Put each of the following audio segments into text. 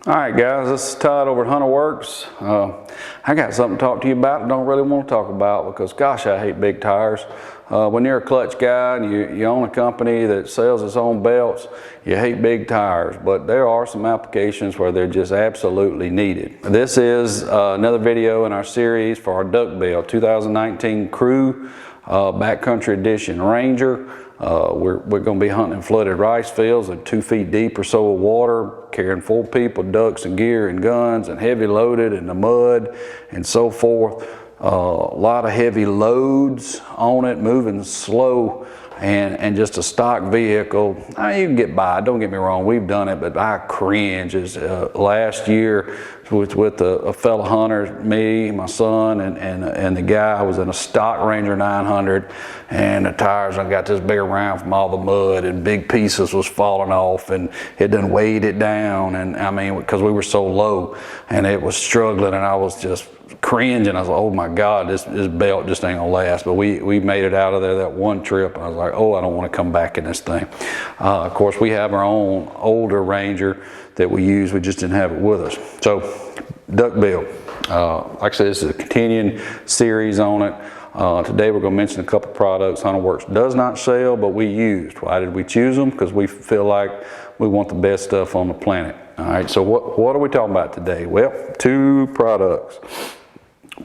All right, guys, this is Todd over at Hunterworks. I got something to talk to you about I don't really want to talk about because, gosh, I hate big tires. When you're a clutch guy and you own a company that sells its own belts, you hate big tires, but there are some applications where they're just absolutely needed. This is another video in our series for our duck belt, 2019 Crew Backcountry Edition Ranger. We're going to be hunting in flooded rice fields at 2 feet deep or so of water, carrying 4 people, ducks and gear and guns, and heavy loaded in the mud and so forth. A lot of heavy loads on it, moving slow, and just a stock vehicle. I mean, you can get by, don't get me wrong, we've done it, but I cringe. Last year with a fellow hunter, me, my son, and the guy was in a stock Ranger 900, and the tires I got this big around from all the mud, and big pieces was falling off, and it done weighed it down, and I mean, because we were so low, and it was struggling, and I was just cringing. I was like, oh my God, this belt just ain't gonna last. But we made it out of there that one trip, and I was like, oh, I don't want to come back in this thing. Of course, we have our own older Ranger that we use. We just didn't have it with us. So, duck belt. Like I said, this is a continuing series on it. Today we're going to mention a couple products Hunterworks does not sell, but we used. Why did we choose them? Because we feel like we want the best stuff on the planet. All right, so what are we talking about today? Well, 2 products.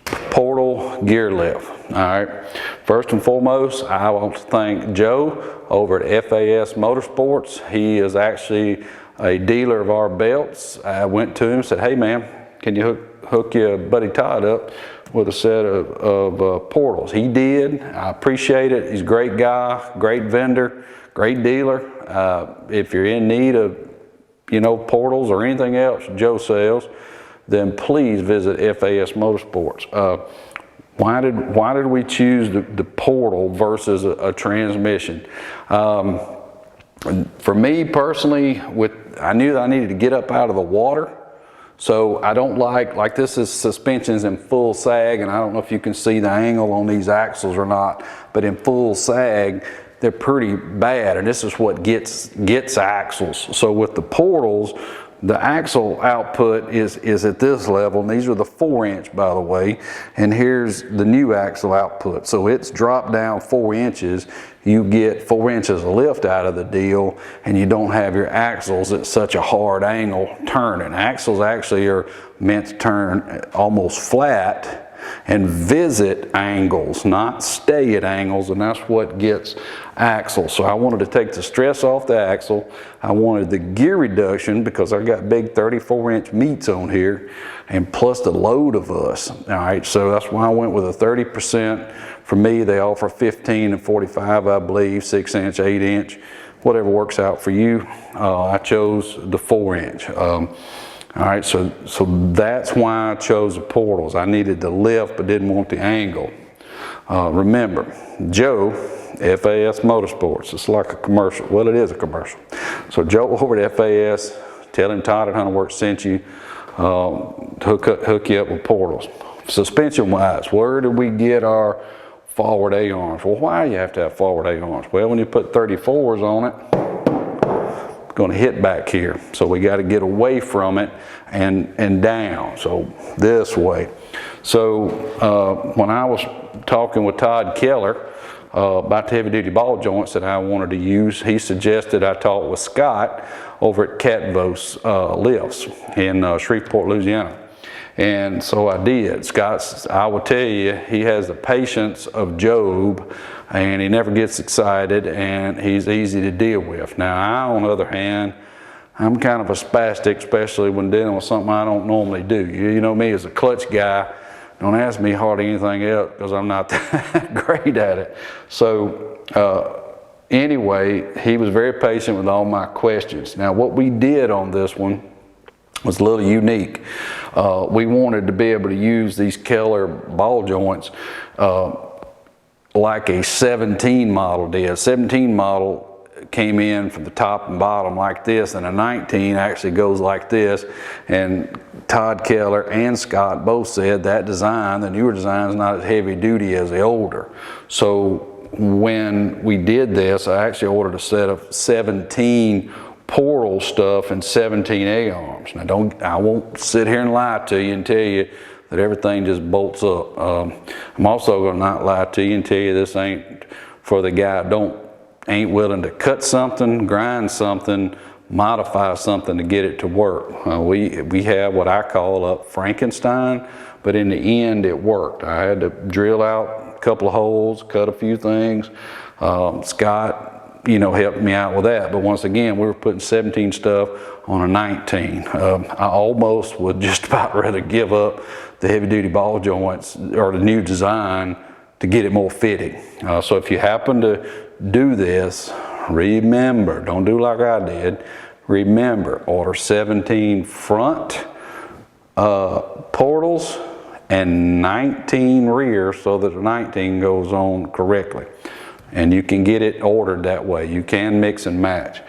Portal gear lift. All right, first and foremost, I want to thank Joe over at FAS Motorsports. He is actually a dealer of our belts. I went to him and said, hey man, can you hook your buddy Todd up with a set of portals? He did. I appreciate it. He's a great guy, great vendor, great dealer. If you're in need of portals or anything else Joe sells, then please visit FAS Motorsports. Why did we choose the portal versus a transmission? For me personally, I knew that I needed to get up out of the water, so I don't like this is suspensions in full sag, and I don't know if you can see the angle on these axles or not, but in full sag, they're pretty bad, and this is what gets axles. So with the portals, the axle output is at this level, and these are the 4-inch, by the way, and here's the new axle output. So it's dropped down 4 inches. You get 4 inches of lift out of the deal, and you don't have your axles at such a hard angle turning. Axles actually are meant to turn almost flat and visit angles, not stay at angles, and that's what gets axles. So I wanted to take the stress off the axle. I wanted the gear reduction because I got big 34-inch meats on here, and plus the load of us. All right, so that's why I went with a 30%. For me, they offer 15 and 45, I believe, 6-inch, 8-inch, whatever works out for you. I chose the 4-inch. All right, so that's why I chose the portals. I needed the lift, but didn't want the angle. Remember, Joe, FAS Motorsports, it's like a commercial. Well, it is a commercial. So Joe over at FAS, tell him Todd at Hunterworks sent you to hook you up with portals. Suspension-wise, where do we get our forward A-arms? Well, why do you have to have forward A-arms? Well, when you put 34s on it, going to hit back here, so we got to get away from it and down, so this way. So when I was talking with Todd Keller about the heavy duty ball joints that I wanted to use, he suggested I talk with Scott over at CATVOS lifts in Shreveport, Louisiana. And so I did. Scott's, I will tell you, he has the patience of Job, and he never gets excited, and he's easy to deal with. Now, I, on the other hand, I'm kind of a spastic, especially when dealing with something I don't normally do. You know me as a clutch guy, don't ask me hardly anything else because I'm not that great at it. So anyway, he was very patient with all my questions. Now, what we did on this one was a little unique. We wanted to be able to use these Keller ball joints like a 17 model did. 17 model came in from the top and bottom like this, and a 19 actually goes like this. And Todd Keller and Scott both said that design, the newer design, is not as heavy duty as the older. So when we did this, I actually ordered a set of 17 portal stuff in 17 A-arms. Now I won't sit here and lie to you and tell you that everything just bolts up. I'm also gonna not lie to you and tell you this ain't for the guy ain't willing to cut something, grind something, modify something to get it to work. We have what I call a Frankenstein, but in the end it worked. I had to drill out a couple of holes, cut a few things. Scott, helped me out with that. But once again, we were putting 17 stuff on a 19. I almost would just about rather give up the heavy duty ball joints or the new design to get it more fitting. So if you happen to do this, remember, don't do like I did. Remember, order 17 front portals and 19 rear so that the 19 goes on correctly. And you can get it ordered that way. You can mix and match.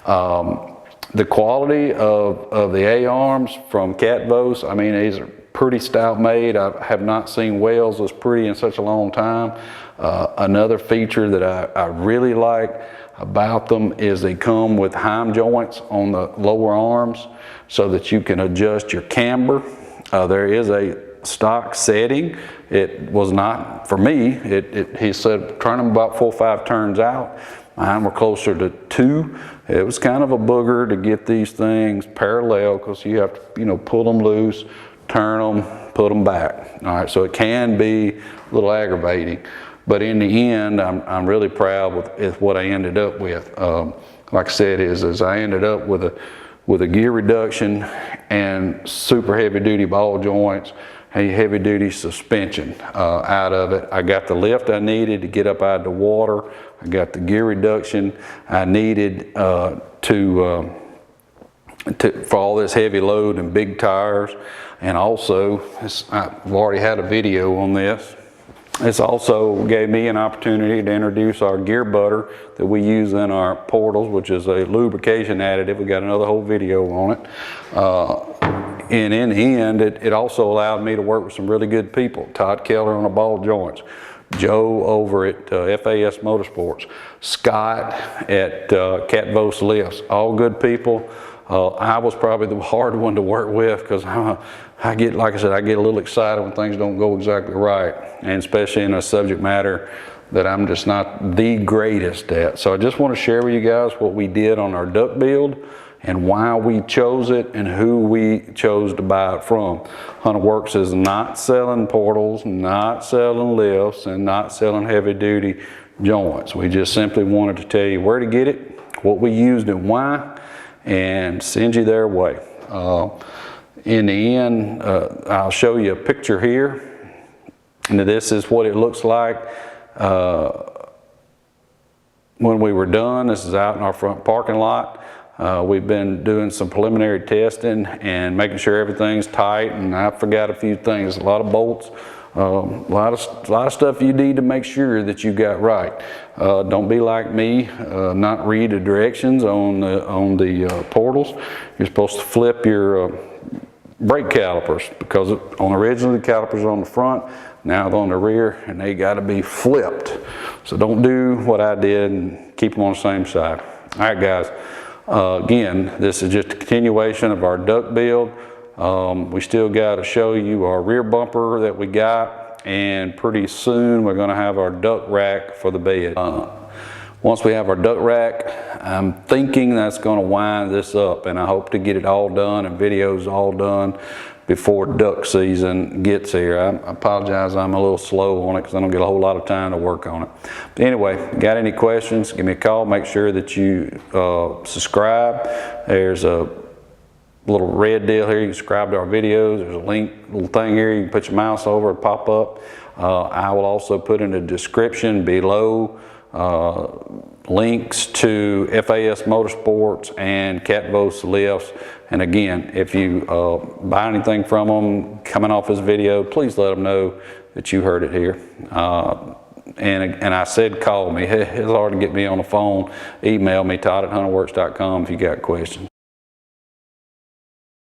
The quality of the A-arms from CATVOS, I mean, these are pretty stout made. I have not seen wells as pretty in such a long time. Another feature that I really like about them is they come with heim joints on the lower arms so that you can adjust your camber. There is a stock setting. It was not for me. He said turn them about 4 or 5 turns out. Mine were closer to 2. It was kind of a booger to get these things parallel because you have to pull them loose, turn them, put them back. All right, so it can be a little aggravating, but in the end I'm really proud with what I ended up with. Like I said, is I ended up with a gear reduction and super heavy duty ball joints, a heavy duty suspension out of it. I got the lift I needed to get up out of the water. I got the gear reduction I needed for all this heavy load and big tires. And also, I've already had a video on this. This also gave me an opportunity to introduce our gear butter that we use in our portals, which is a lubrication additive. We got another whole video on it. And in the end, it also allowed me to work with some really good people. Todd Keller on the ball joints, Joe over at FAS Motorsports, Scott at CATVOS lifts, all good people. I was probably the hard one to work with because I get, like I said, I get a little excited when things don't go exactly right, and especially in a subject matter that I'm just not the greatest at. So I just want to share with you guys what we did on our duck build and why we chose it and who we chose to buy it from. Hunterworks is not selling portals, not selling lifts, and not selling heavy duty joints. We just simply wanted to tell you where to get it, what we used and why, and send you their way. In the end, I'll show you a picture here. And this is what it looks like when we were done. This is out in our front parking lot. We've been doing some preliminary testing and making sure everything's tight, and I forgot a few things, a lot of bolts, a lot of stuff you need to make sure that you got right. Don't be like me, not read the directions on the portals. You're supposed to flip your brake calipers because originally the calipers are on the front, now they're on the rear, and they got to be flipped. So don't do what I did and keep them on the same side. All right, guys. Again, this is just a continuation of our duck build. We still got to show you our rear bumper that we got, and pretty soon we're going to have our duck rack for the bed. Once we have our duck rack, I'm thinking that's going to wind this up, and I hope to get it all done and videos all done before duck season gets here. I apologize, I'm a little slow on it because I don't get a whole lot of time to work on it. But anyway, got any questions, give me a call. Make sure that you subscribe. There's a little red deal here. You can subscribe to our videos. There's a little thing here. You can put your mouse over and pop up. I will also put in the description below links to FAS Motorsports and CATVOS lifts. And again, if you buy anything from them coming off this video, please let them know that you heard it here. And I said call me. It's hard to get me on the phone. Email me, Todd@hunterworks.com if you got questions.